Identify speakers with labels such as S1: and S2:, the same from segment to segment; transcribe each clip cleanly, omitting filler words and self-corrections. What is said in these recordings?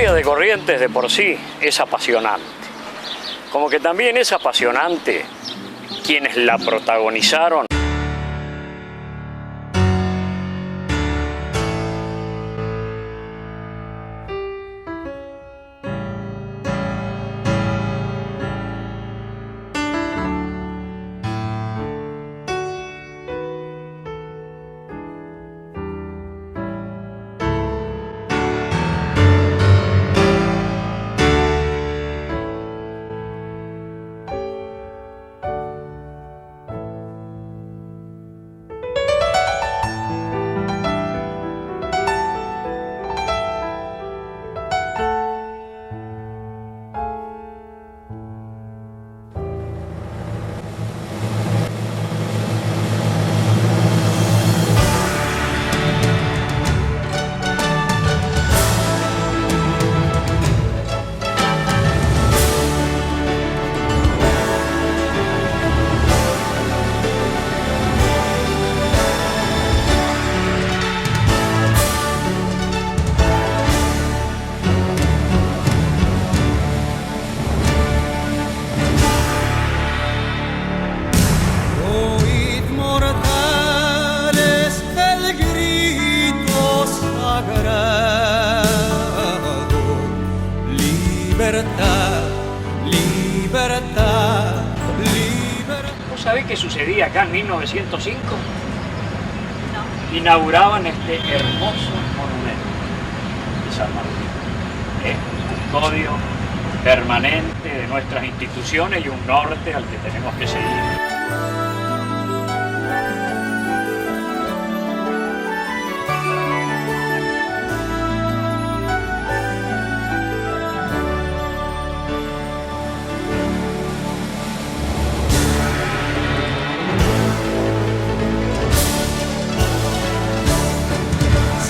S1: historia de Corrientes de por sí es apasionante. Como que también es apasionante quienes la protagonizaron.
S2: ¿Vos sabés qué sucedía acá en 1905? No. Inauguraban este hermoso monumento de San Martín. Es un custodio permanente de nuestras instituciones y un norte al que tenemos que seguir.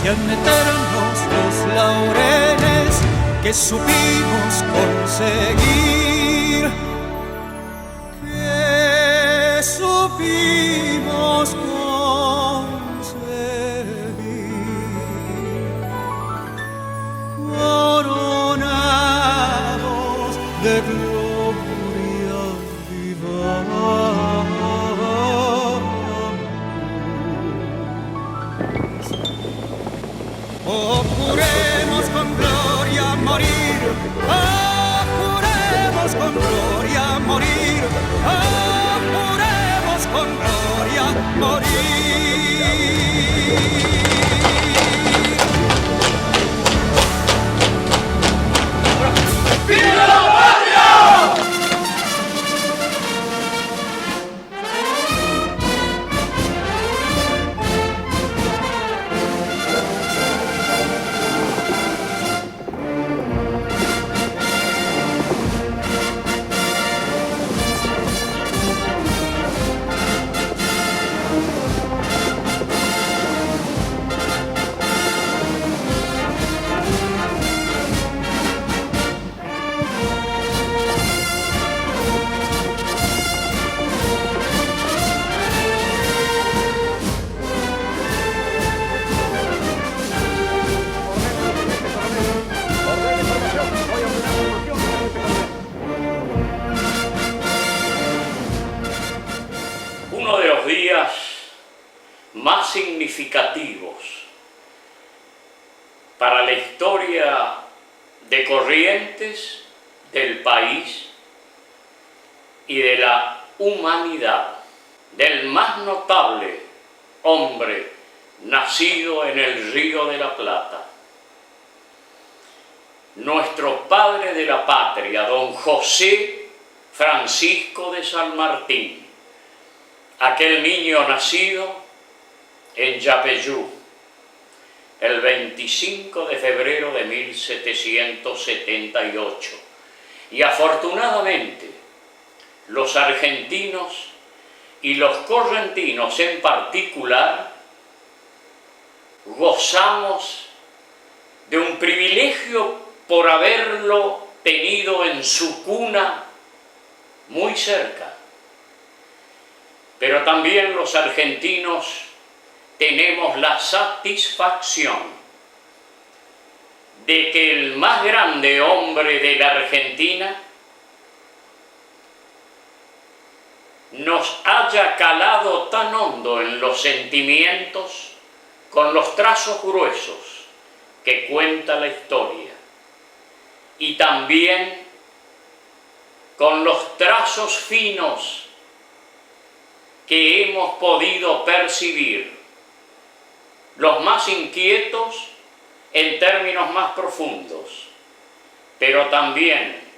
S3: Sean eternos los laureles que supimos conseguir, que supimos conseguir, coronados de gloria viva. Oh, juremos con gloria morir, oh, juremos con gloria morir, oh, juremos con gloria morir. ¡Viva la patria!
S1: Uno de los días más significativos para la historia de Corrientes, del país y de la humanidad, del más notable hombre nacido en el Río de la Plata, nuestro padre de la patria, don José Francisco de San Martín, aquel niño nacido en Yapeyú el 25 de febrero de 1778. Y afortunadamente los argentinos y los correntinos en particular gozamos de un privilegio por haberlo tenido en su cuna muy cerca. Pero también los argentinos tenemos la satisfacción de que el más grande hombre de la Argentina nos haya calado tan hondo en los sentimientos con los trazos gruesos que cuenta la historia y también con los trazos finos que hemos podido percibir, los más inquietos en términos más profundos, pero también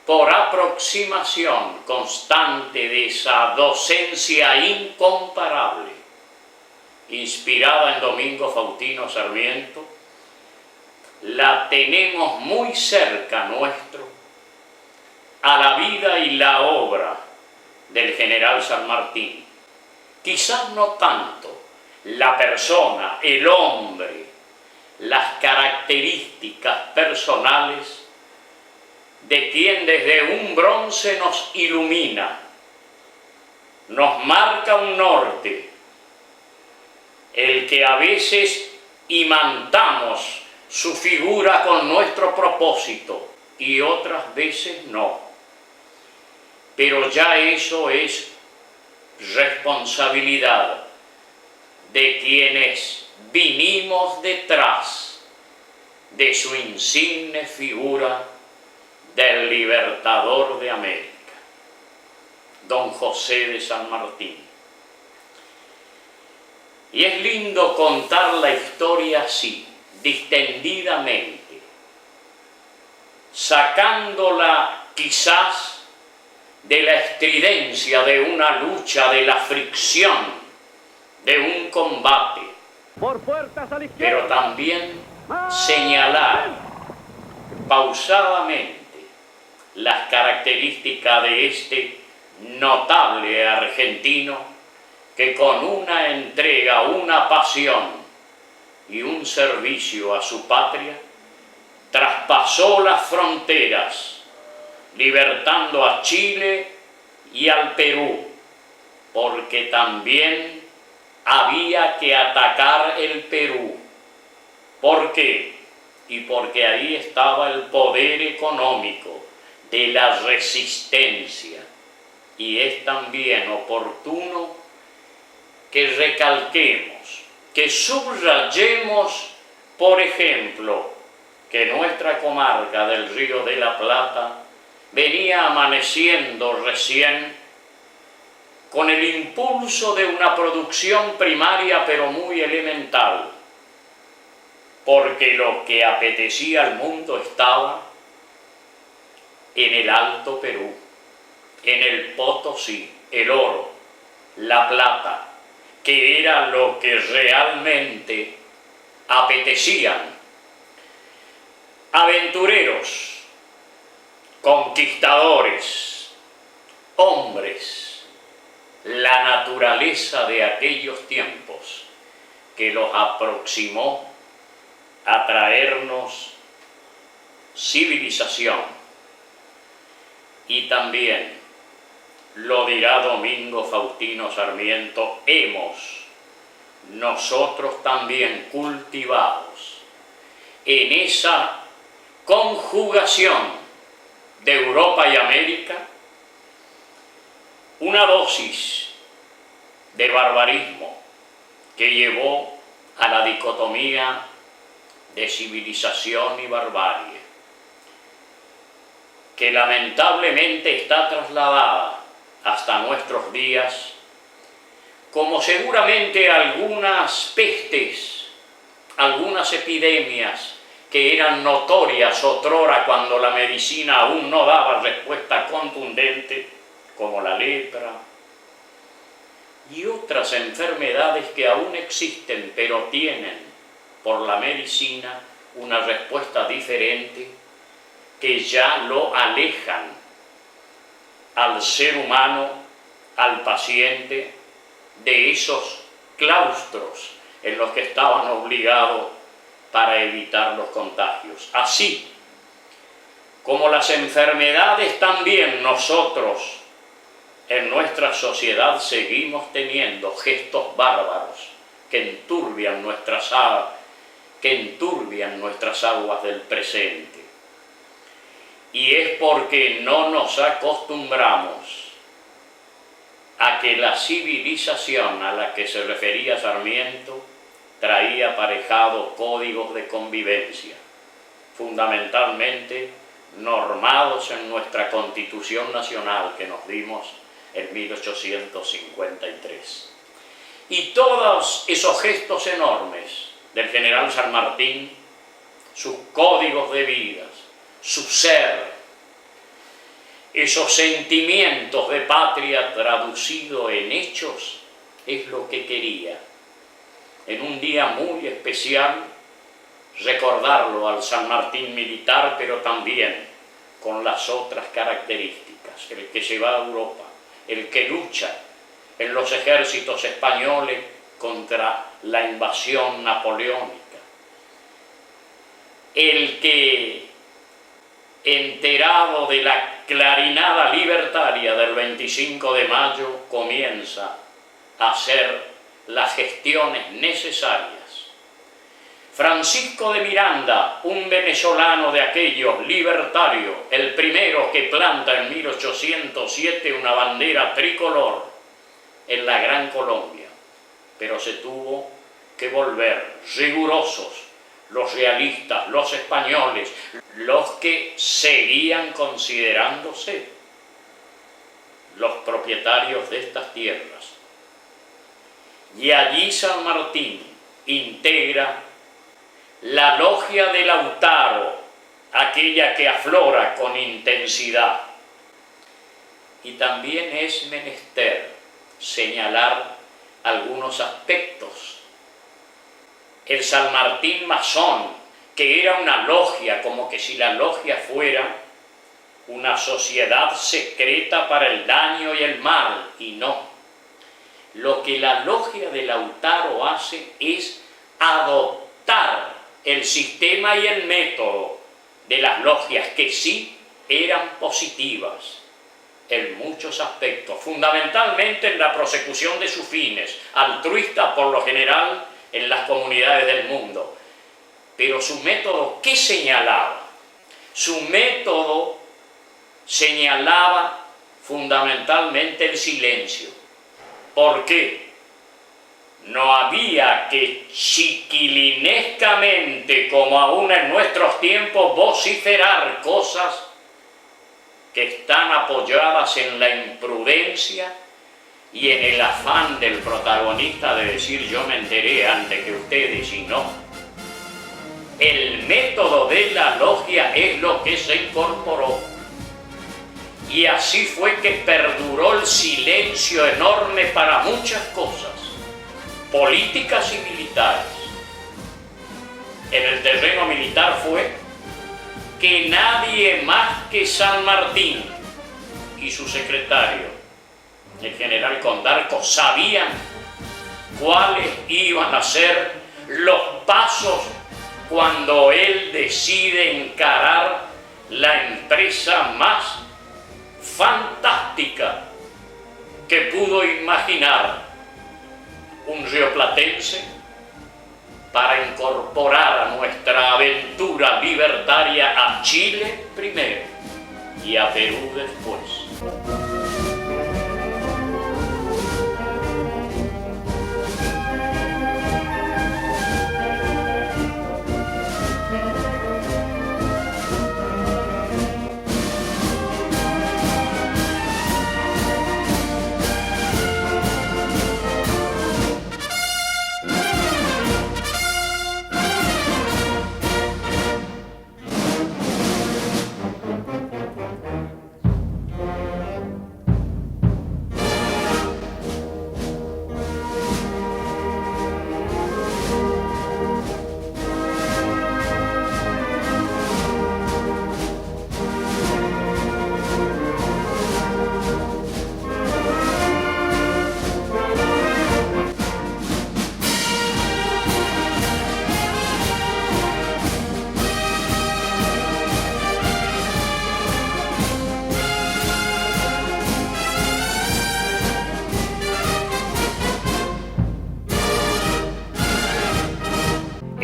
S1: por aproximación constante de esa docencia incomparable, inspirada en Domingo Faustino Sarmiento, la tenemos muy cerca nuestro a la vida y la obra del general San Martín. Quizás no tanto la persona, el hombre, las características personales de quien desde un bronce nos ilumina, nos marca un norte, el que a veces imantamos su figura con nuestro propósito y otras veces no. Pero ya eso es responsabilidad de quienes vinimos detrás de su insigne figura del libertador de América, don José de San Martín. Y es lindo contar la historia así, distendidamente, sacándola quizás de la estridencia de una lucha, de la fricción, de un combate, pero también señalar pausadamente las características de este notable argentino que con una entrega, una pasión y un servicio a su patria traspasó las fronteras, libertando a Chile y al Perú, porque también había que atacar el Perú. ¿Por qué? Y porque ahí estaba el poder económico de la resistencia. Y es también oportuno que recalquemos, que subrayemos, por ejemplo, que nuestra comarca del Río de la Plata venía amaneciendo recién con el impulso de una producción primaria pero muy elemental, porque lo que apetecía al mundo estaba en el Alto Perú, en el Potosí, el oro, la plata, que era lo que realmente apetecían. Aventureros, conquistadores, hombres, la naturaleza de aquellos tiempos que los aproximó a traernos civilización. Y también, lo dirá Domingo Faustino Sarmiento, hemos nosotros también cultivados en esa conjugación de Europa y América una dosis de barbarismo que llevó a la dicotomía de civilización y barbarie, que lamentablemente está trasladada hasta nuestros días, como seguramente algunas pestes, algunas epidemias que eran notorias otrora cuando la medicina aún no daba respuesta contundente, como la lepra, y otras enfermedades que aún existen, pero tienen por la medicina una respuesta diferente, que ya lo alejan al ser humano, al paciente, de esos claustros en los que estaban obligados para evitar los contagios. Así como las enfermedades, también nosotros en nuestra sociedad seguimos teniendo gestos bárbaros que enturbian nuestras que enturbian nuestras aguas del presente. Y es porque no nos acostumbramos a que la civilización a la que se refería Sarmiento traía aparejados códigos de convivencia, fundamentalmente normados en nuestra Constitución Nacional que nos dimos en 1853. Y todos esos gestos enormes del general San Martín, sus códigos de vidas, su ser, esos sentimientos de patria traducido en hechos, es lo que quería. En un día muy especial, recordarlo al San Martín militar, pero también con las otras características, el que se va a Europa, el que lucha en los ejércitos españoles contra la invasión napoleónica, el que, enterado de la clarinada libertaria del 25 de mayo, comienza a hacer las gestiones necesarias. Francisco de Miranda, un venezolano de aquellos libertarios, el primero que planta en 1807 una bandera tricolor en la Gran Colombia, pero se tuvo que volver rigurosos los realistas, los españoles, los que seguían considerándose los propietarios de estas tierras. Y allí San Martín integra la logia de Lautaro, aquella que aflora con intensidad. Y también es menester señalar algunos aspectos. El San Martín masón, que era una logia, como que si la logia fuera una sociedad secreta para el daño y el mal, y no. Lo que la logia de Lautaro hace es adoptar el sistema y el método de las logias, que sí eran positivas en muchos aspectos, fundamentalmente en la prosecución de sus fines, altruistas por lo general en las comunidades del mundo. Pero su método, ¿qué señalaba? Su método señalaba fundamentalmente el silencio. ¿Por qué? No había que chiquilinescamente, como aún en nuestros tiempos, vociferar cosas que están apoyadas en la imprudencia y en el afán del protagonista de decir yo me enteré antes que ustedes, y no. El método de la logia es lo que se incorporó. Y así fue que perduró el silencio enorme para muchas cosas, políticas y militares. En el terreno militar fue que nadie más que San Martín y su secretario, el general Condarco, sabían cuáles iban a ser los pasos cuando él decide encarar la empresa más fantástica que pudo imaginar un rioplatense para incorporar a nuestra aventura libertaria a Chile primero y a Perú después.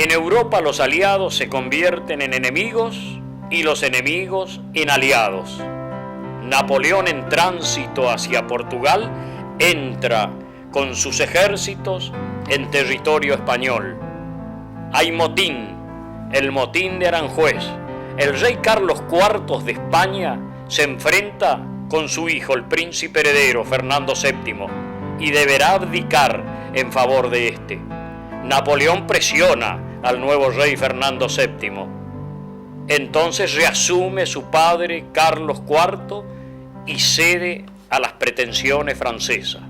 S2: En Europa los aliados se convierten en enemigos y los enemigos en aliados. Napoleón, en tránsito hacia Portugal, entra con sus ejércitos en territorio español. Hay motín, el motín de Aranjuez. El rey Carlos IV de España se enfrenta con su hijo, el príncipe heredero Fernando VII, y deberá abdicar en favor de este. Napoleón presiona al nuevo rey Fernando VII. Entonces reasume su padre Carlos IV y cede a las pretensiones francesas.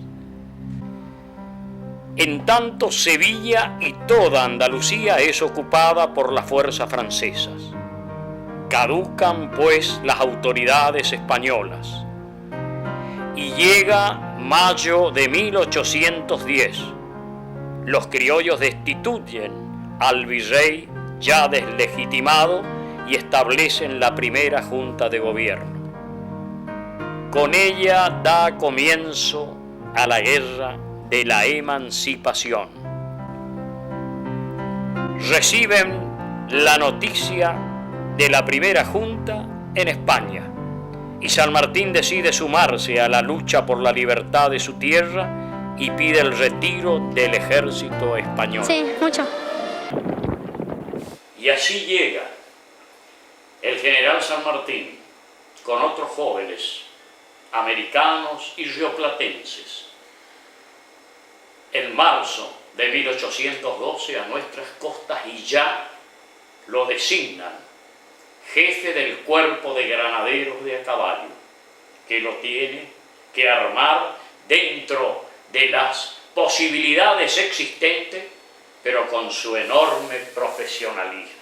S2: En tanto, Sevilla y toda Andalucía es ocupada por las fuerzas francesas. Caducan, pues, las autoridades españolas. Y llega mayo de 1810. Los criollos destituyen al virrey ya deslegitimado y establecen la primera junta de gobierno. Con ella da comienzo a la guerra de la emancipación. Reciben la noticia de la primera junta en España y San Martín decide sumarse a la lucha por la libertad de su tierra y pide el retiro del ejército español.
S4: Sí, mucho.
S1: Y así llega el general San Martín con otros jóvenes americanos y rioplatenses en marzo de 1812 a nuestras costas y ya lo designan jefe del cuerpo de granaderos de a caballo, que lo tiene que armar dentro de las posibilidades existentes, pero con su enorme profesionalismo.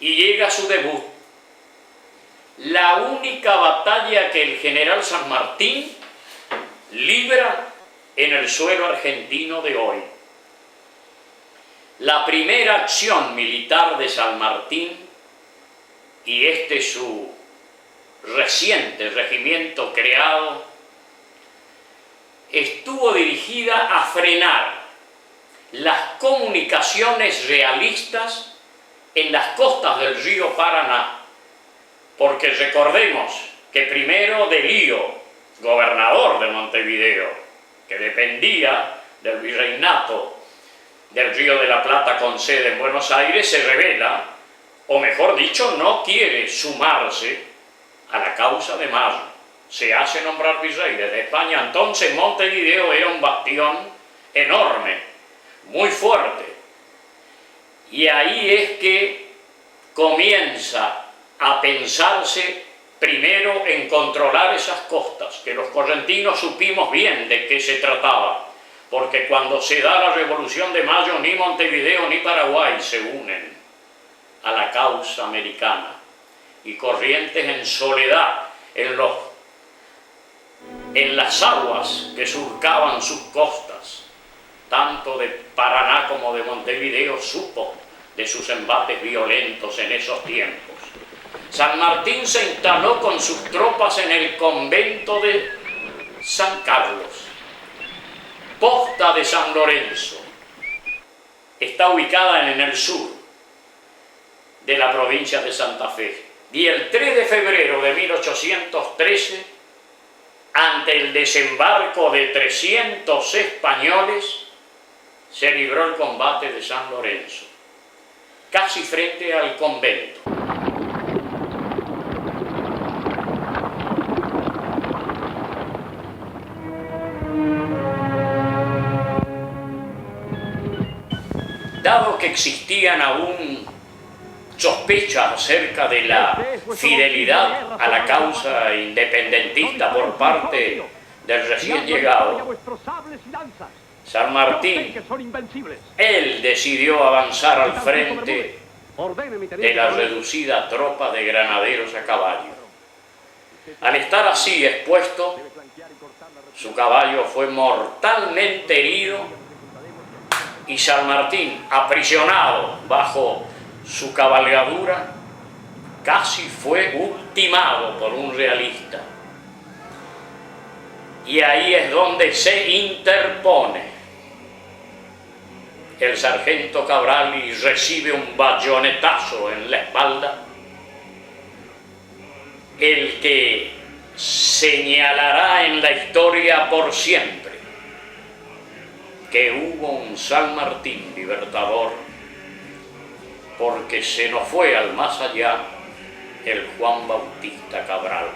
S1: Y llega su debut, la única batalla que el general San Martín libra en el suelo argentino de hoy. La primera acción militar de San Martín, y este su reciente regimiento creado, estuvo dirigida a frenar las comunicaciones realistas en las costas del río Paraná, porque recordemos que primero de Lío, gobernador de Montevideo, que dependía del virreinato del Río de la Plata con sede en Buenos Aires, se rebela, o mejor dicho, no quiere sumarse a la causa de Mayo. Se hace nombrar virrey desde España. Entonces Montevideo era un bastión enorme, muy fuerte. Y ahí es que comienza a pensarse primero en controlar esas costas, que los correntinos supimos bien de qué se trataba, porque cuando se da la Revolución de Mayo ni Montevideo ni Paraguay se unen a la causa americana, y Corrientes en soledad en las aguas que surcaban sus costas, tanto de Paraná como de Montevideo, supo de sus embates violentos en esos tiempos. San Martín se instaló con sus tropas en el convento de San Carlos, posta de San Lorenzo. Está ubicada en el sur de la provincia de Santa Fe. Y el 3 de febrero de 1813, ante el desembarco de 300 españoles, se libró el combate de San Lorenzo, casi frente al convento. Dado que existían aún sospechas acerca de la fidelidad a la causa independentista por parte del recién llegado, San Martín, él decidió avanzar al frente de la reducida tropa de granaderos a caballo. Al estar así expuesto, su caballo fue mortalmente herido y San Martín, aprisionado bajo su cabalgadura, casi fue ultimado por un realista. Y ahí es donde se interpone el sargento Cabral recibe un bayonetazo en la espalda, el que señalará en la historia por siempre que hubo un San Martín libertador, porque se nos fue al más allá el Juan Bautista Cabral.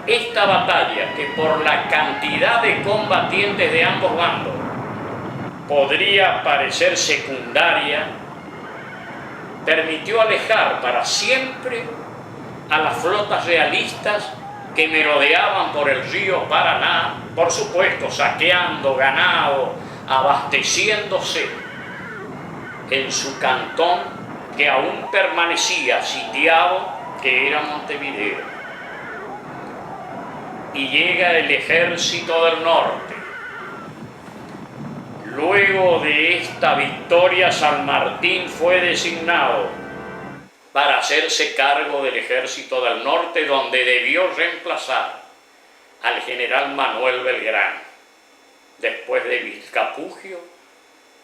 S1: Esta batalla, que por la cantidad de combatientes de ambos bandos podría parecer secundaria, permitió alejar para siempre a las flotas realistas que merodeaban por el río Paraná, por supuesto saqueando ganado, abasteciéndose en su cantón que aún permanecía sitiado, que era Montevideo. Y llega el ejército del norte. Luego de esta victoria, San Martín fue designado para hacerse cargo del ejército del norte, donde debió reemplazar al general Manuel Belgrano, después de Vilcapugio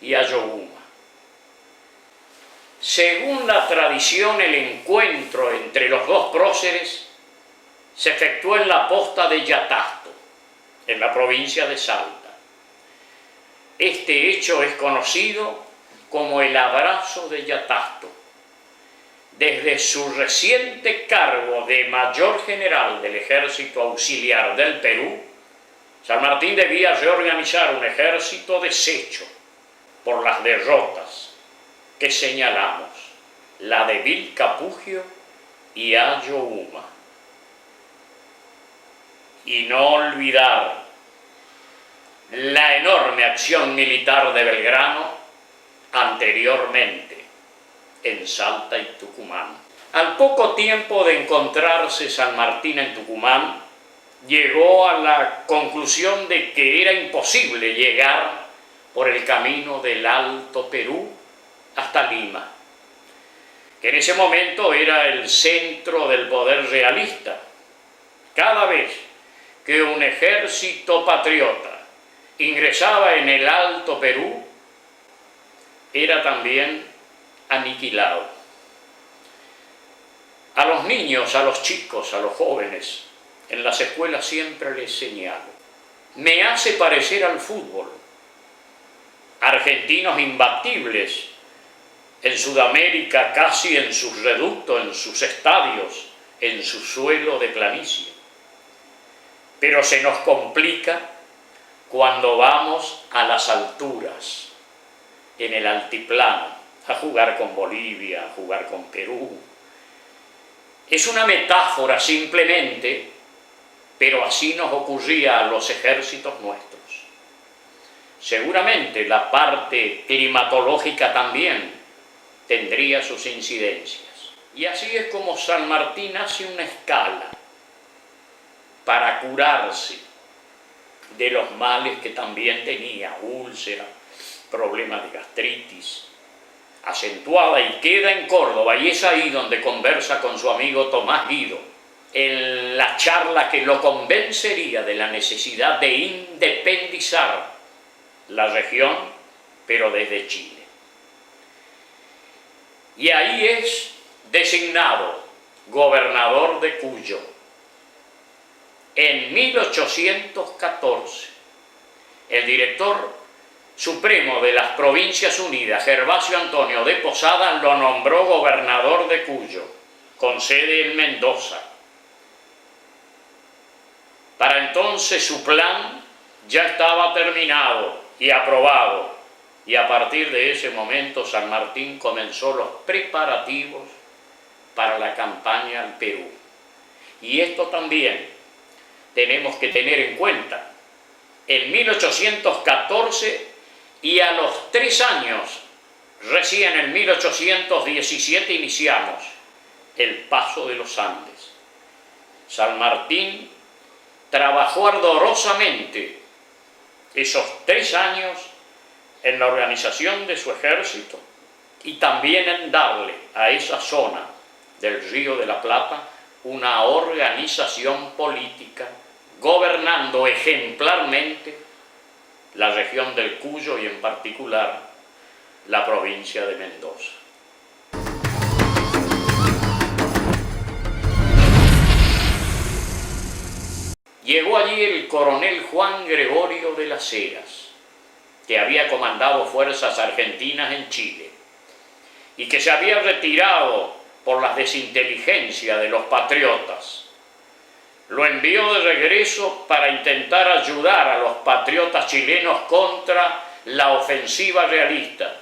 S1: y Ayohuma. Según la tradición, el encuentro entre los dos próceres se efectuó en la posta de Yatasto, en la provincia de Salta. Este hecho es conocido como el abrazo de Yatasto. Desde su reciente cargo de mayor general del Ejército Auxiliar del Perú, San Martín debía reorganizar un ejército deshecho por las derrotas que señalamos, la de Vilcapugio y Ayohuma. Y no olvidar la enorme acción militar de Belgrano anteriormente en Salta y Tucumán. Al poco tiempo de encontrarse San Martín en Tucumán, llegó a la conclusión de que era imposible llegar por el camino del Alto Perú hasta Lima, que en ese momento era el centro del poder realista. Cada vez que un ejército patriota ingresaba en el Alto Perú, era también aniquilado. A los niños, a los chicos, a los jóvenes, en las escuelas siempre les señalo: me hace parecer al fútbol. Argentinos imbatibles en Sudamérica, casi en sus reductos, en sus estadios, en su suelo de planicie. Pero se nos complica cuando vamos a las alturas, en el altiplano, a jugar con Bolivia, a jugar con Perú. Es una metáfora simplemente, pero así nos ocurría a los ejércitos nuestros. Seguramente la parte climatológica también tendría sus incidencias. Y así es como San Martín hace una escala para curarse de los males que también tenía, úlcera, problemas de gastritis acentuada, y queda en Córdoba, y es ahí donde conversa con su amigo Tomás Guido, en la charla que lo convencería de la necesidad de independizar la región, pero desde Chile. Y ahí es designado gobernador de Cuyo. En 1814, el director supremo de las Provincias Unidas, Gervasio Antonio de Posada, lo nombró gobernador de Cuyo, con sede en Mendoza. Para entonces su plan ya estaba terminado y aprobado, y a partir de ese momento San Martín comenzó los preparativos para la campaña al Perú. Y esto también tenemos que tener en cuenta. En 1814 y a los 3 años, recién en 1817 iniciamos el paso de los Andes. San Martín trabajó ardorosamente esos 3 años en la organización de su ejército y también en darle a esa zona del Río de la Plata una organización política, gobernando ejemplarmente la región del Cuyo y en particular la provincia de Mendoza. Llegó allí el coronel Juan Gregorio de las Heras, que había comandado fuerzas argentinas en Chile y que se había retirado por la desinteligencia de los patriotas. Lo envió de regreso para intentar ayudar a los patriotas chilenos contra la ofensiva realista,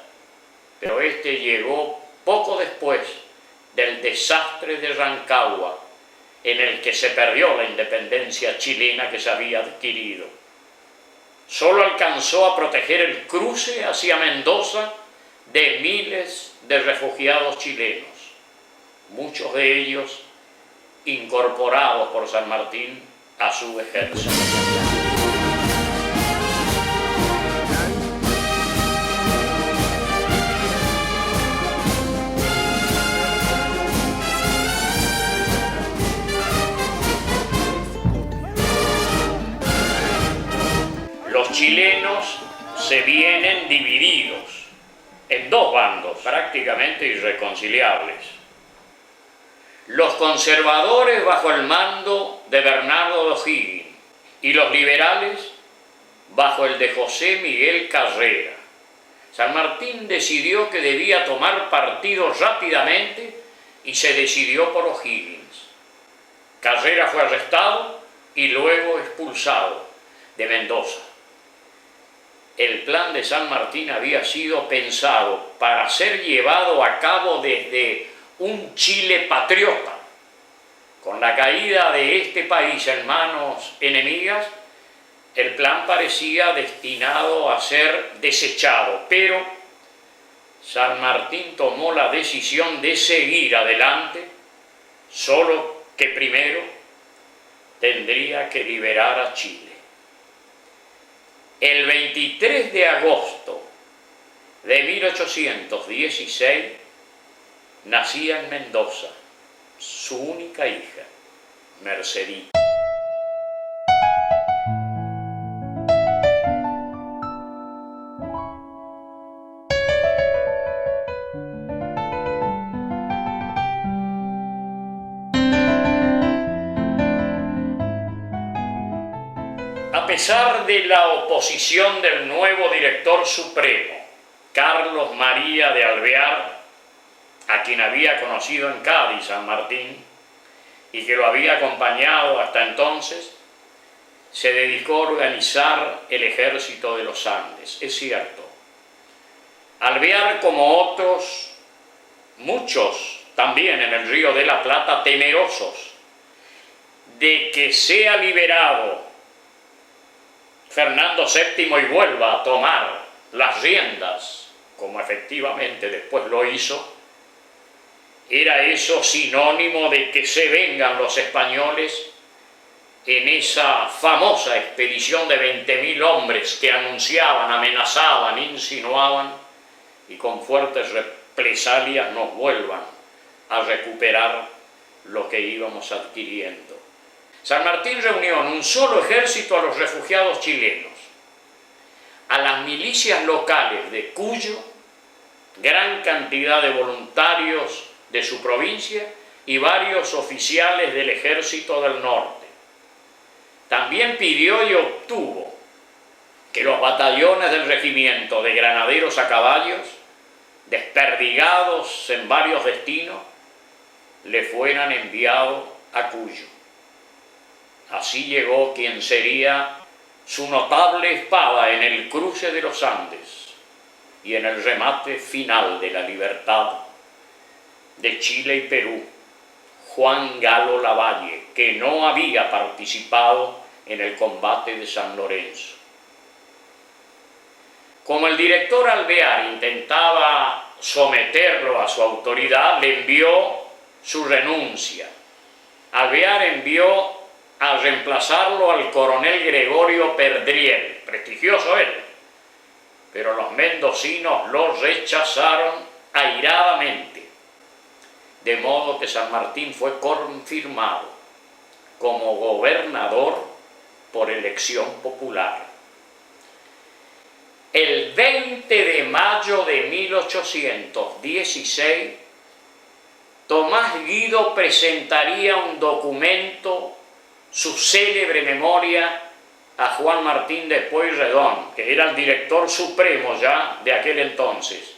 S1: pero este llegó poco después del desastre de Rancagua, en el que se perdió la independencia chilena que se había adquirido. Solo alcanzó a proteger el cruce hacia Mendoza de miles de refugiados chilenos, muchos de ellos incorporados por San Martín a su ejército. Los chilenos se vienen divididos en 2 bandos prácticamente irreconciliables. Los conservadores bajo el mando de Bernardo O'Higgins y los liberales bajo el de José Miguel Carrera. San Martín decidió que debía tomar partido rápidamente y se decidió por O'Higgins. Carrera fue arrestado y luego expulsado de Mendoza. El plan de San Martín había sido pensado para ser llevado a cabo desde un Chile patriota. Con la caída de este país en manos enemigas, el plan parecía destinado a ser desechado, pero San Martín tomó la decisión de seguir adelante, solo que primero tendría que liberar a Chile. El 23 de agosto de 1816 nacía en Mendoza su única hija, Mercedita. A pesar de la oposición del nuevo director supremo, Carlos María de Alvear, a quien había conocido en Cádiz San Martín y que lo había acompañado hasta entonces, se dedicó a organizar el ejército de los Andes. Es cierto, Alvear, como otros, muchos también en el Río de la Plata, temerosos de que sea liberado Fernando VII y vuelva a tomar las riendas, como efectivamente después lo hizo, era eso sinónimo de que se vengan los españoles en esa famosa expedición de 20.000 hombres que anunciaban, amenazaban, insinuaban y con fuertes represalias nos vuelvan a recuperar lo que íbamos adquiriendo. San Martín reunió en un solo ejército a los refugiados chilenos, a las milicias locales de Cuyo, gran cantidad de voluntarios de su provincia y varios oficiales del Ejército del Norte. También pidió y obtuvo que los batallones del regimiento de granaderos a caballos, desperdigados en varios destinos, le fueran enviados a Cuyo. Así llegó quien sería su notable espada en el cruce de los Andes y en el remate final de la libertad de Chile y Perú Juan Galo Lavalle, que no había participado en el combate de San Lorenzo. Como el director Alvear intentaba someterlo a su autoridad, le envió su renuncia. Alvear envió a reemplazarlo al coronel Gregorio Perdriel, prestigioso él, pero los mendocinos lo rechazaron airadamente, de modo que San Martín fue confirmado como gobernador por elección popular. El 20 de mayo de 1816, Tomás Guido presentaría un documento, su célebre memoria, a Juan Martín de Pueyrredón, que era el director supremo ya de aquel entonces,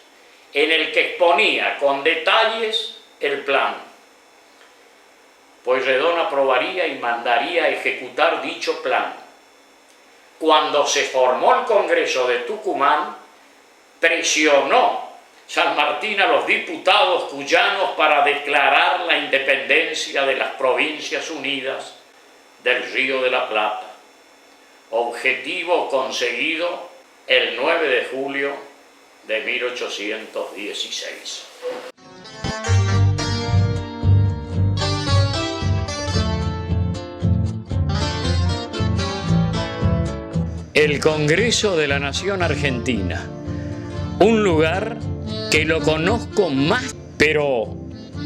S1: en el que exponía con detalles el plan. Pueyrredón aprobaría y mandaría a ejecutar dicho plan. Cuando se formó el Congreso de Tucumán, presionó San Martín a los diputados cuyanos para declarar la independencia de las Provincias Unidas del Río de la Plata. Objetivo conseguido el 9 de julio de 1816.
S2: El Congreso de la Nación Argentina, un lugar que lo conozco más, pero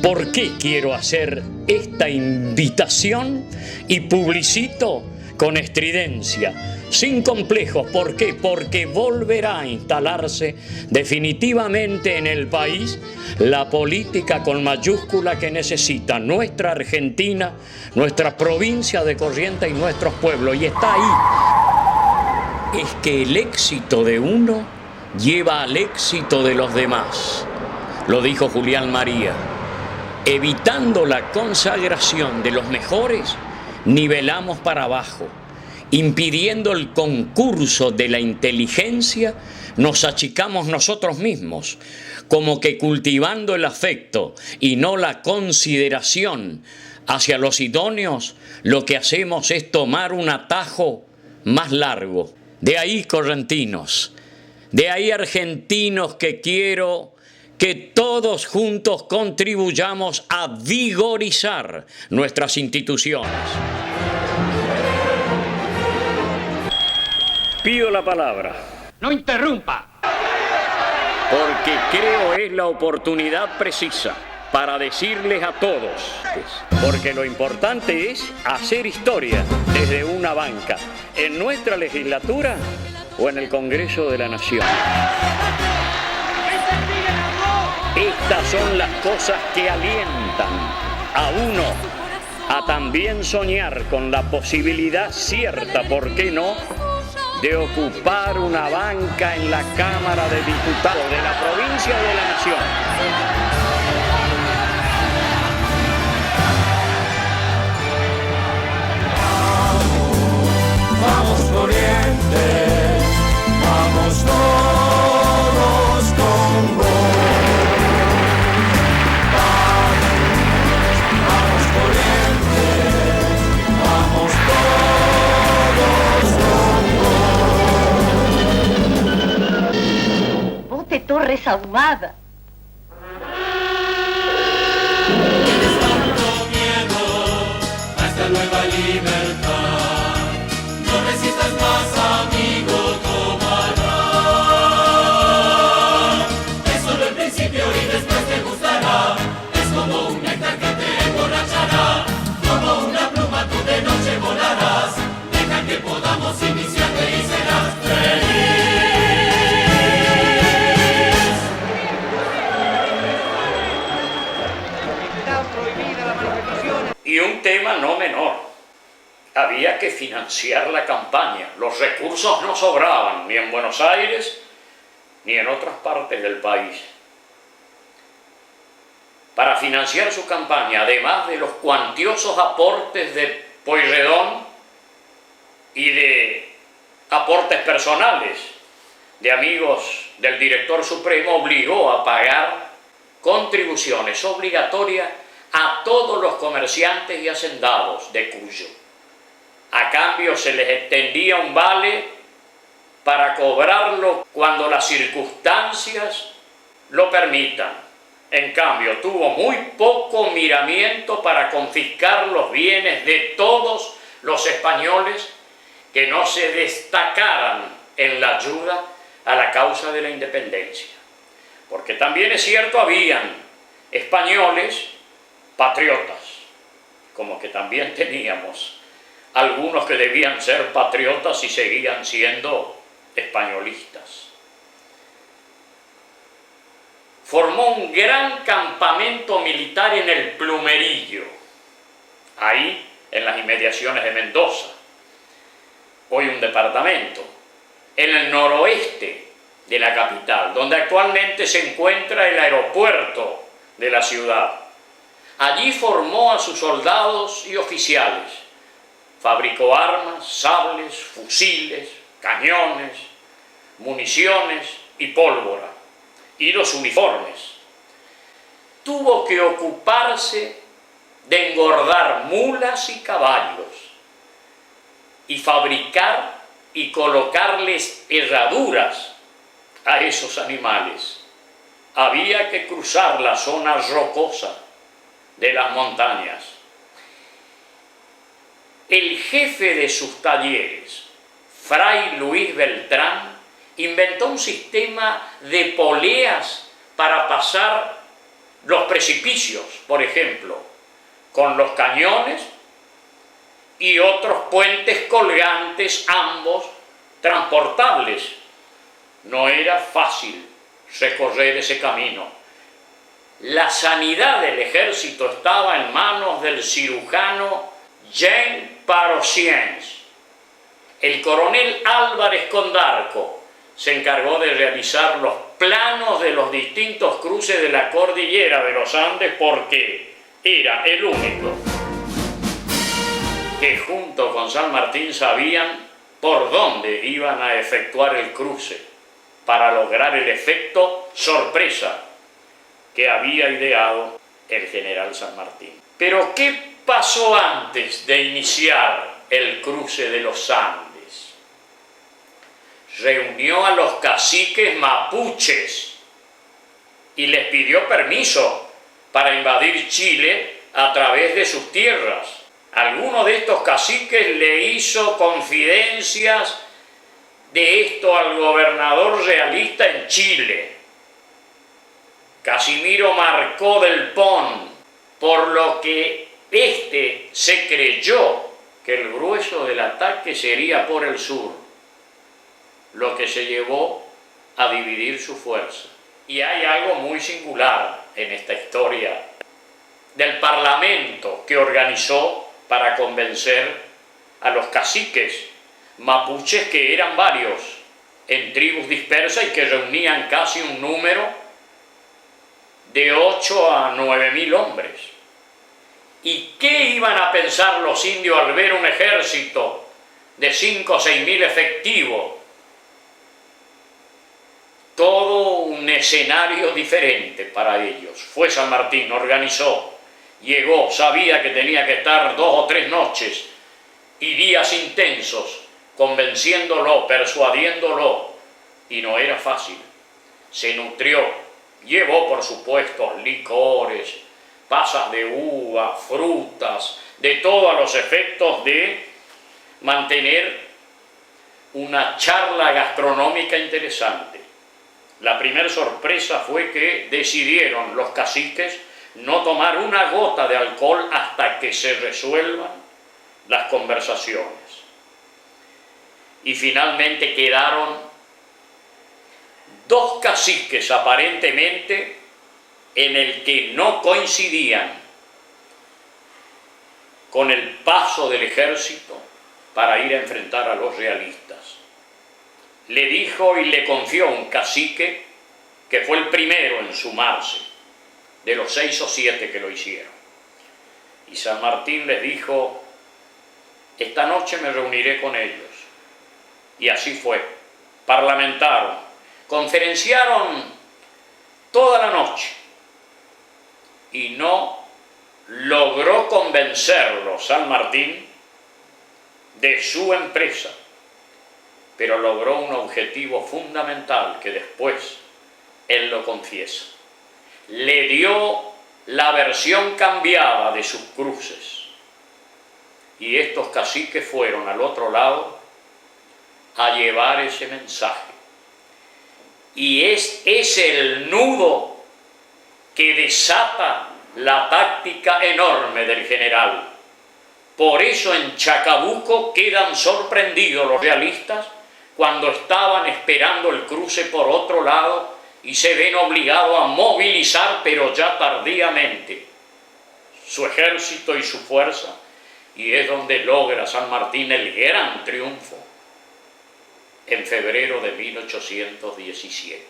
S2: ¿por qué quiero hacer esta invitación y publicito con estridencia, sin complejos? ¿Por qué? Porque volverá a instalarse definitivamente en el país la política con mayúscula que necesita nuestra Argentina, nuestra provincia de Corrientes y nuestros pueblos, y está ahí. Es que el éxito de uno lleva al éxito de los demás, lo dijo Julián María. Evitando la consagración de los mejores, nivelamos para abajo. Impidiendo el concurso de la inteligencia, nos achicamos nosotros mismos, como que cultivando el afecto y no la consideración hacia los idóneos, lo que hacemos es tomar un atajo más largo. De ahí, correntinos, de ahí, argentinos, que quiero que todos juntos contribuyamos a vigorizar nuestras instituciones. Pido la palabra.
S4: ¡No interrumpa!
S2: Porque creo es la oportunidad precisa para decirles a todos, porque lo importante es hacer historia desde una banca, en nuestra legislatura o en el Congreso de la Nación. Estas son las cosas que alientan a uno a también soñar con la posibilidad cierta, ¿por qué no?, de ocupar una banca en la Cámara de Diputados de la provincia de la Nación.
S3: Vamos Corrientes, vamos todos con vos. Vamos Corrientes, vamos todos con vos.
S5: Ponte Torres ahumada.
S3: Hasta nueva libertad. No resistas más, amigo, tomará. Es solo el principio y después te gustará. Es como un néctar que te emborrachará. Como una pluma tú de noche volarás. Deja que podamos iniciarte y serás feliz.
S1: Y un tema no menor. Había que financiar la campaña. Los recursos no sobraban, ni en Buenos Aires, ni en otras partes del país. Para financiar su campaña, además de los cuantiosos aportes de Pueyrredón y de aportes personales de amigos del director supremo, obligó a pagar contribuciones obligatorias a todos los comerciantes y hacendados de Cuyo. A cambio se les extendía un vale para cobrarlo cuando las circunstancias lo permitan. En cambio, tuvo muy poco miramiento para confiscar los bienes de todos los españoles que no se destacaran en la ayuda a la causa de la independencia. Porque también es cierto, habían españoles patriotas, como que también teníamos algunos que debían ser patriotas y seguían siendo españolistas. Formó un gran campamento militar en el Plumerillo, ahí en las inmediaciones de Mendoza, hoy un departamento, en el noroeste de la capital, donde actualmente se encuentra el aeropuerto de la ciudad. Allí formó a sus soldados y oficiales, fabricó armas, sables, fusiles, cañones, municiones y pólvora, y los uniformes. Tuvo que ocuparse de engordar mulas y caballos y fabricar y colocarles herraduras a esos animales. Había que cruzar la zona rocosa de las montañas. El jefe de sus talleres, Fray Luis Beltrán, inventó un sistema de poleas para pasar los precipicios, por ejemplo, con los cañones y otros puentes colgantes, ambos transportables. No era fácil recorrer ese camino. La sanidad del ejército estaba en manos del cirujano Jean Parociens. El coronel Álvarez Condarco se encargó de realizar los planos de los distintos cruces de la cordillera de los Andes, porque era el único que junto con San Martín sabían por dónde iban a efectuar el cruce para lograr el efecto sorpresa que había ideado el general San Martín. Pero ¿qué pasó antes de iniciar el cruce de los Andes? Reunió a los caciques mapuches y les pidió permiso para invadir Chile a través de sus tierras. Alguno de estos caciques le hizo confidencias de esto al gobernador realista en Chile, Casimiro Marcó del Pon, por lo que éste se creyó que el grueso del ataque sería por el sur, lo que se llevó a dividir su fuerza. Y hay algo muy singular en esta historia del parlamento que organizó para convencer a los caciques mapuches, que eran varios en tribus dispersas y que reunían casi un número de 8 a 9.000 hombres. ¿Y qué iban a pensar los indios al ver un ejército de 5 o 6.000 efectivos? Todo un escenario diferente para ellos. Fue San Martín, organizó, llegó, sabía que tenía que estar 2 o 3 noches y días intensos convenciéndolo, persuadiéndolo, y no era fácil. Se nutrió, llevó por supuesto licores, pasas de uva, frutas, de todos los efectos de mantener una charla gastronómica interesante. La primera sorpresa fue que decidieron los caciques no tomar una gota de alcohol hasta que se resuelvan las conversaciones. Y finalmente quedaron 2 caciques aparentemente en el que no coincidían con el paso del ejército para ir a enfrentar a los realistas. Le dijo y le confió un cacique que fue el primero en sumarse, de los 6 o 7 que lo hicieron. Y San Martín les dijo: esta noche me reuniré con ellos. Y así fue. Parlamentaron, conferenciaron toda la noche y no logró convencerlo San Martín de su empresa, pero logró un objetivo fundamental que después él lo confiesa. Le dio la versión cambiada de sus cruces, y estos caciques fueron al otro lado a llevar ese mensaje. Y es el nudo que desata la táctica enorme del general. Por eso en Chacabuco quedan sorprendidos los realistas cuando estaban esperando el cruce por otro lado y se ven obligados a movilizar, pero ya tardíamente, su ejército y su fuerza, y es donde logra San Martín el gran triunfo en febrero de 1817.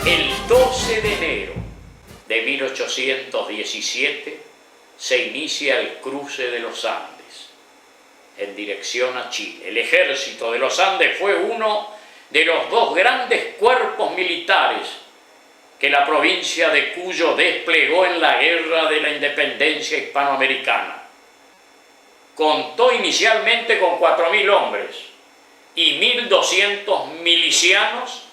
S1: El 12 de enero de 1817 se inicia el cruce de los Andes en dirección a Chile. El ejército de los Andes fue uno de los dos grandes cuerpos militares que la provincia de Cuyo desplegó en la guerra de la independencia hispanoamericana. Contó inicialmente con 4.000 hombres y 1.200 milicianos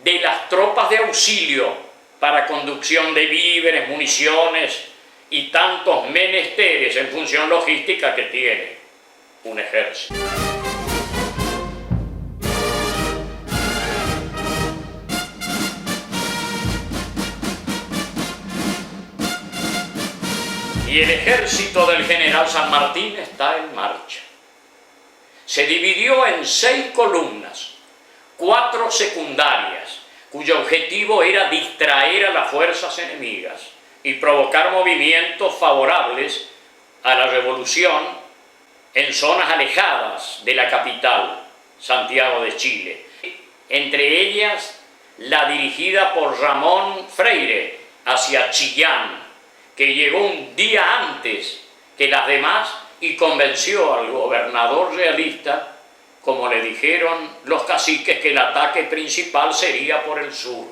S1: de las tropas de auxilio para conducción de víveres, municiones y tantos menesteres en función logística que tiene un ejército. Y el ejército del general San Martín está en marcha. Se dividió en 6 columnas, 4 secundarias, cuyo objetivo era distraer a las fuerzas enemigas y provocar movimientos favorables a la revolución en zonas alejadas de la capital, Santiago de Chile. Entre ellas, la dirigida por Ramón Freire hacia Chillán, que llegó un día antes que las demás y convenció al gobernador realista, como le dijeron los caciques, que el ataque principal sería por el sur.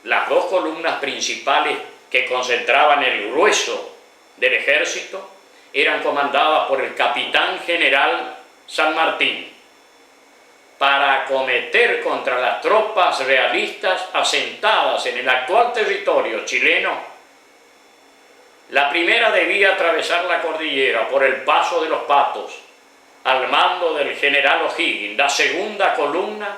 S1: Las 2 columnas principales que concentraban el grueso del ejército eran comandadas por el capitán general San Martín para acometer contra las tropas realistas asentadas en el actual territorio chileno. La primera debía atravesar la cordillera por el Paso de los Patos, al mando del general O'Higgins. La segunda columna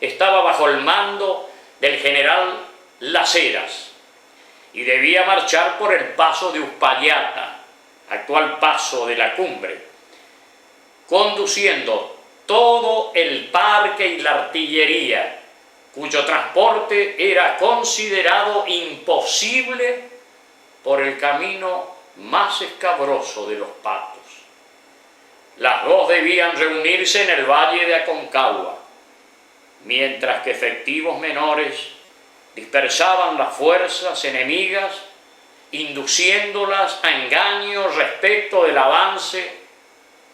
S1: estaba bajo el mando del general Las Heras y debía marchar por el Paso de Uspallata, actual Paso de la Cumbre, conduciendo todo el parque y la artillería, cuyo transporte era considerado imposible por el camino más escabroso de los Patos. Las 2 debían reunirse en el valle de Aconcagua, mientras que efectivos menores dispersaban las fuerzas enemigas, induciéndolas a engaños respecto del avance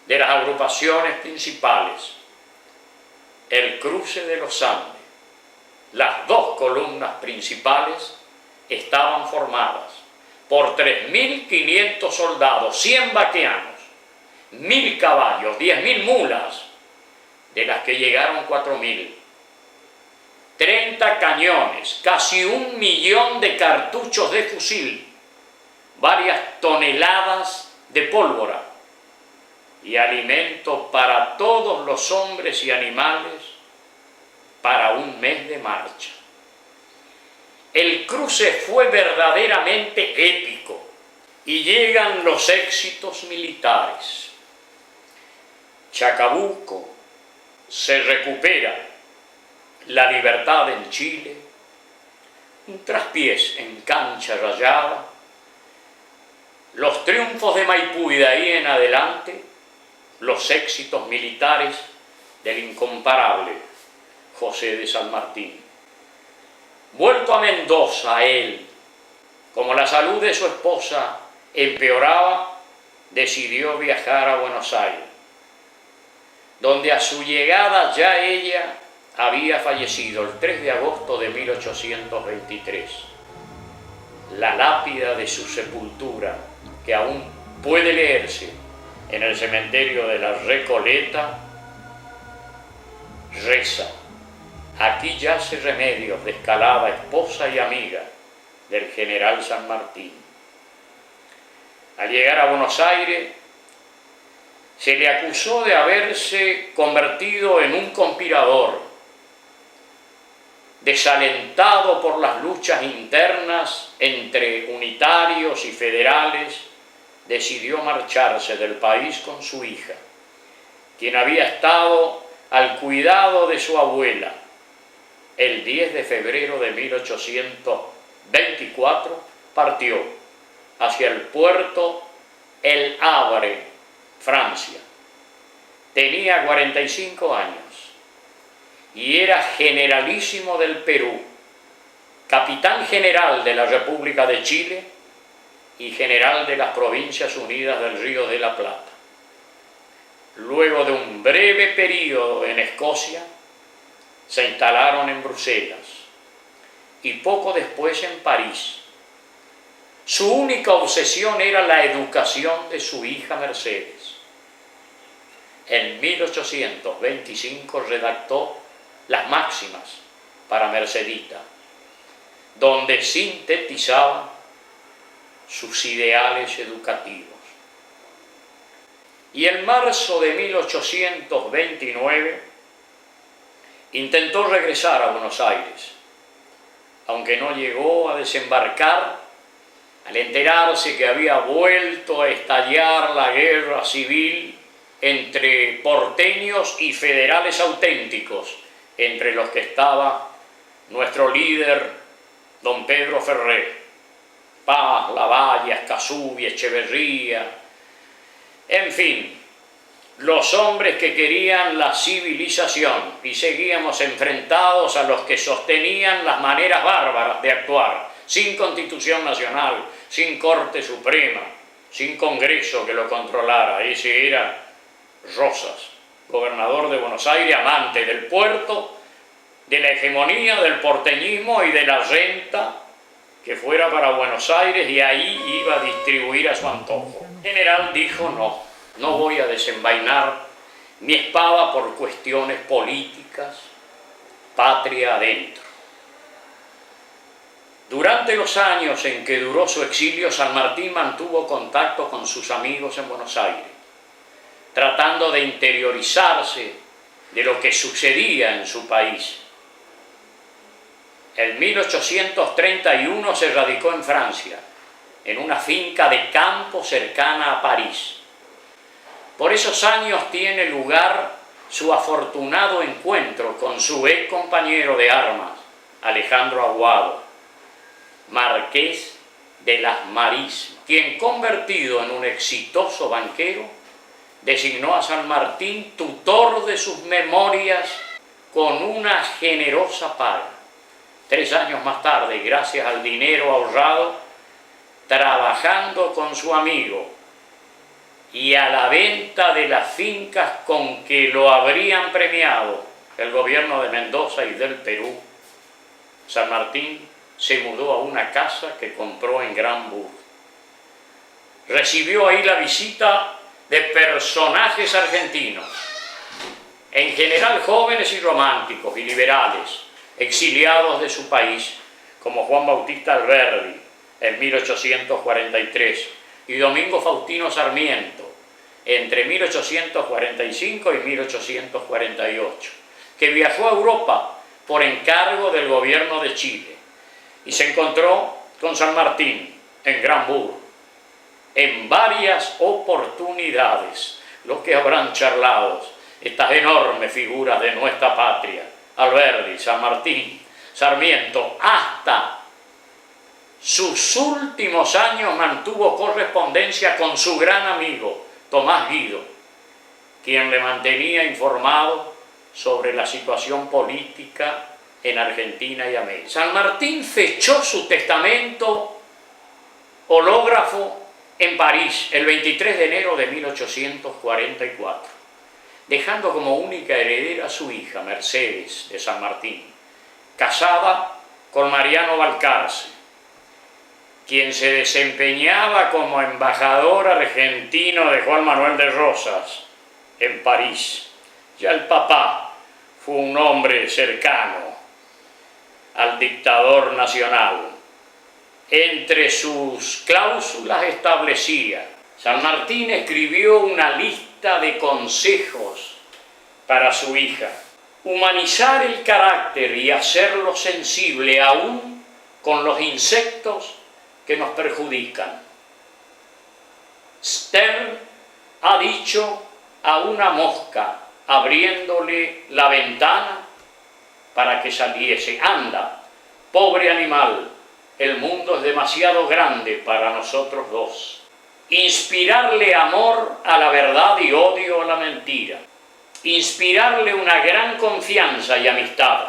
S1: de las agrupaciones principales. El cruce de los Andes, las 2 columnas principales, estaban formadas por 3.500 soldados, 100 vaqueanos, 1.000 caballos, 10.000 mulas, de las que llegaron 4.000, 30 cañones, casi 1 millón de cartuchos de fusil, varias toneladas de pólvora y alimento para todos los hombres y animales para un mes de marcha. El cruce fue verdaderamente épico y llegan los éxitos militares. Chacabuco se recupera la libertad en Chile, un traspiés en cancha rayada, los triunfos de Maipú y de ahí en adelante, los éxitos militares del incomparable José de San Martín. Vuelto a Mendoza, él, como la salud de su esposa empeoraba, decidió viajar a Buenos Aires donde a su llegada ya ella había fallecido el 3 de agosto de 1823. La lápida de su sepultura, que aún puede leerse en el cementerio de la Recoleta, reza: aquí yace Remedios, Descalada, esposa y amiga del general San Martín. Al llegar a Buenos Aires, se le acusó de haberse convertido en un conspirador, desalentado por las luchas internas entre unitarios y federales. Decidió marcharse del país con su hija, quien había estado al cuidado de su abuela. El 10 de febrero de 1824 partió hacia el puerto El Havre, Francia. Tenía 45 años y era generalísimo del Perú, capitán general de la República de Chile y general de las Provincias Unidas del Río de la Plata. Luego de un breve periodo en Escocia, se instalaron en Bruselas y poco después en París. Su única obsesión era la educación de su hija Mercedes. En 1825 redactó las máximas para Mercedita, donde sintetizaba sus ideales educativos. Y en marzo de 1829 intentó regresar a Buenos Aires, aunque no llegó a desembarcar al enterarse que había vuelto a estallar la guerra civil entre porteños y federales auténticos, entre los que estaba nuestro líder, don Pedro Ferrer, Paz, Lavalle, Escazú, Echeverría, en fin, los hombres que querían la civilización, y seguíamos enfrentados a los que sostenían las maneras bárbaras de actuar, sin Constitución Nacional, sin Corte Suprema, sin Congreso que lo controlara. Ese era Rosas, gobernador de Buenos Aires, amante del puerto, de la hegemonía del porteñismo y de la renta que fuera para Buenos Aires, y ahí iba a distribuir a su antojo. El general dijo: no voy a desenvainar mi espada por cuestiones políticas, patria adentro. Durante los años en que duró su exilio, San Martín mantuvo contacto con sus amigos en Buenos Aires, tratando de interiorizarse de lo que sucedía en su país. En 1831 se radicó en Francia, en una finca de campo cercana a París. Por esos años tiene lugar su afortunado encuentro con su ex compañero de armas, Alejandro Aguado, marqués de las Marismas, quien, convertido en un exitoso banquero, designó a San Martín tutor de sus memorias con una generosa paga. 3 años más tarde, gracias al dinero ahorrado, trabajando con su amigo y a la venta de las fincas con que lo habrían premiado el gobierno de Mendoza y del Perú, San Martín se mudó a una casa que compró en Granburg. Recibió ahí la visita de personajes argentinos, en general jóvenes y románticos y liberales, exiliados de su país, como Juan Bautista Alberdi en 1843 y Domingo Faustino Sarmiento entre 1845 y 1848, que viajó a Europa por encargo del gobierno de Chile y se encontró con San Martín en Granburg en varias oportunidades. Lo que habrán charlado estas enormes figuras de nuestra patria: Alberdi, San Martín, Sarmiento. Hasta sus últimos años mantuvo correspondencia con su gran amigo Tomás Guido, quien le mantenía informado sobre la situación política en Argentina y América. San Martín fechó su testamento hológrafo en París el 23 de enero de 1844. dejando como única heredera a su hija, Mercedes de San Martín, casada con Mariano Balcarce, quien se desempeñaba como embajador argentino de Juan Manuel de Rosas en París. Ya el papá fue un hombre cercano al dictador nacional. Entre sus cláusulas establecía: San Martín escribió una lista de consejos para su hija: humanizar el carácter y hacerlo sensible aún con los insectos que nos perjudican. Stern ha dicho a una mosca, abriéndole la ventana para que saliese: anda, pobre animal, el mundo es demasiado grande para nosotros dos. Inspirarle amor a la verdad y odio a la mentira. Inspirarle una gran confianza y amistad,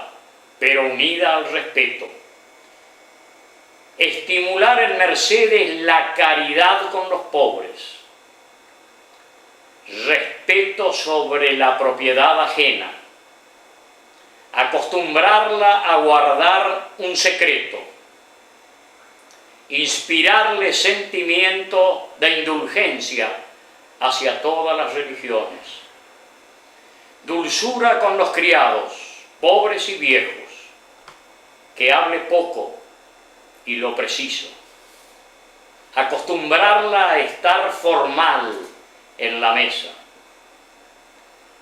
S1: pero unida al respeto. Estimular en Mercedes la caridad con los pobres. Respeto sobre la propiedad ajena. Acostumbrarla a guardar un secreto. Inspirarle sentimiento de indulgencia hacia todas las religiones. Dulzura con los criados, pobres y viejos, que hable poco y lo preciso. Acostumbrarla a estar formal en la mesa.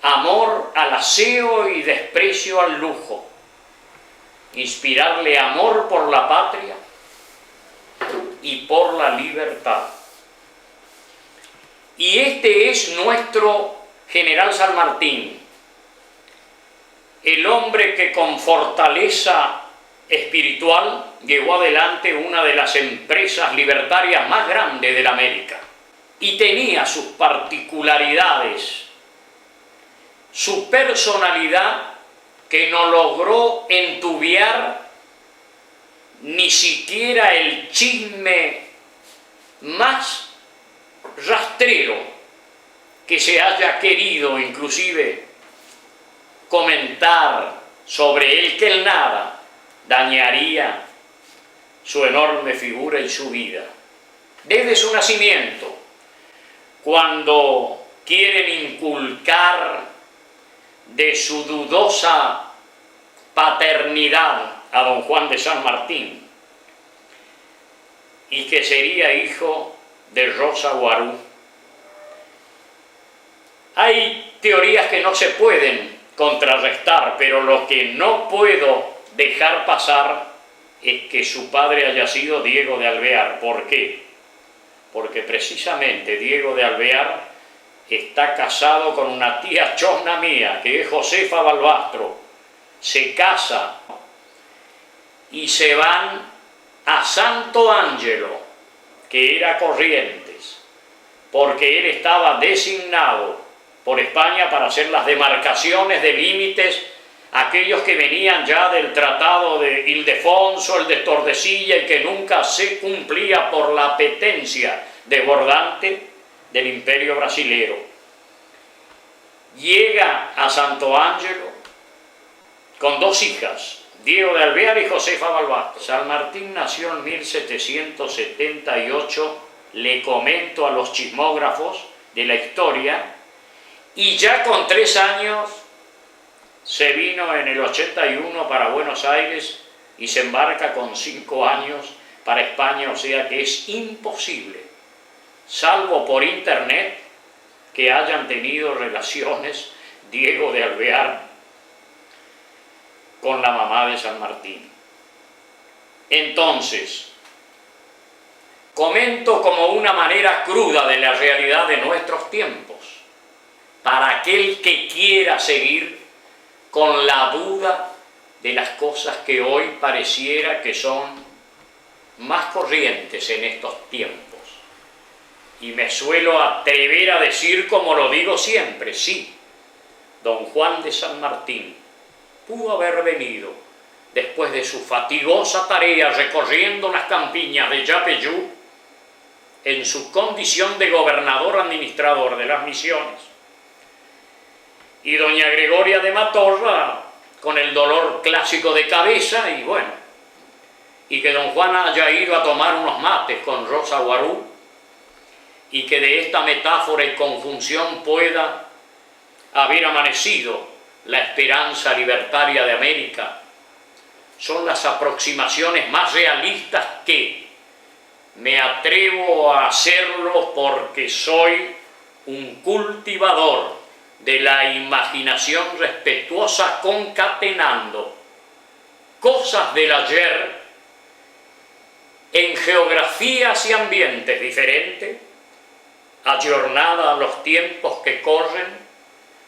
S1: Amor al aseo y desprecio al lujo. Inspirarle amor por la patria y por la libertad. Y este es nuestro general San Martín, el hombre que con fortaleza espiritual llevó adelante una de las empresas libertarias más grandes de la América, y tenía sus particularidades, su personalidad que no logró entubiar ni siquiera el chisme más rastrero que se haya querido inclusive comentar sobre él, que el nada dañaría su enorme figura y su vida. Desde su nacimiento, cuando quieren inculcar de su dudosa paternidad a don Juan de San Martín, y que sería hijo de Rosa Guarú. Hay teorías que no se pueden contrarrestar, pero lo que no puedo dejar pasar es que su padre haya sido Diego de Alvear. ¿Por qué? Porque precisamente Diego de Alvear está casado con una tía chosna mía, que es Josefa Balbastro. Se casa y se van a Santo Ángelo, que era Corrientes, porque él estaba designado por España para hacer las demarcaciones de límites, aquellos que venían ya del Tratado de Ildefonso, el de Tordesillas, y que nunca se cumplía por la apetencia desbordante del Imperio brasilero. Llega a Santo Ángelo con dos hijas, Diego de Alvear y Josefa Balbastro. San Martín nació en 1778, le comento a los chismógrafos de la historia, y ya con 3 años se vino en el 81 para Buenos Aires y se embarca con 5 años para España, o sea que es imposible, salvo por internet, que hayan tenido relaciones Diego de Alvear con la mamá de San Martín. Entonces, comento como una manera cruda de la realidad de nuestros tiempos, para aquel que quiera seguir con la duda de las cosas que hoy pareciera que son más corrientes en estos tiempos. Y me suelo atrever a decir, como lo digo siempre, sí, don Juan de San Martín pudo haber venido después de su fatigosa tarea recorriendo las campiñas de Yapeyú en su condición de gobernador administrador de las misiones, y doña Gregoria de Matorra con el dolor clásico de cabeza, y bueno, y que don Juan haya ido a tomar unos mates con Rosa Guarú, y que de esta metáfora y conjunción pueda haber amanecido la esperanza libertaria de América, son las aproximaciones más realistas que me atrevo a hacerlo porque soy un cultivador de la imaginación respetuosa, concatenando cosas del ayer en geografías y ambientes diferentes, ayornada a los tiempos que corren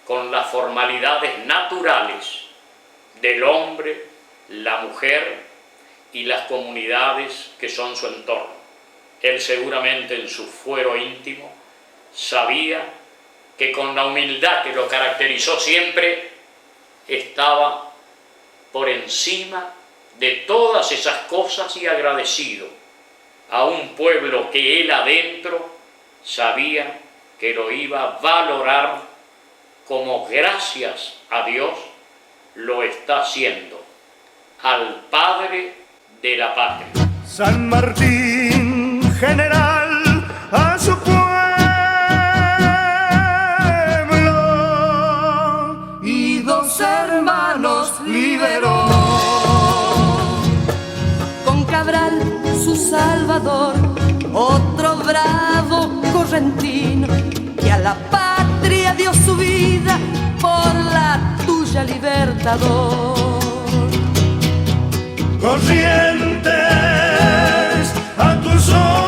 S1: con las formalidades naturales del hombre, la mujer y las comunidades que son su entorno. Él seguramente en su fuero íntimo sabía que con la humildad que lo caracterizó siempre estaba por encima de todas esas cosas y agradecido a un pueblo que él adentro sabía que lo iba a valorar como gracias a Dios lo está haciendo, al Padre de la Patria.
S4: San Martín, general, a su pueblo y dos hermanos liberó.
S6: Con Cabral, su salvador, otro bravo correntino, que a la patria dio su vida por la tuya, libertador.
S4: Corrientes a tus ojos.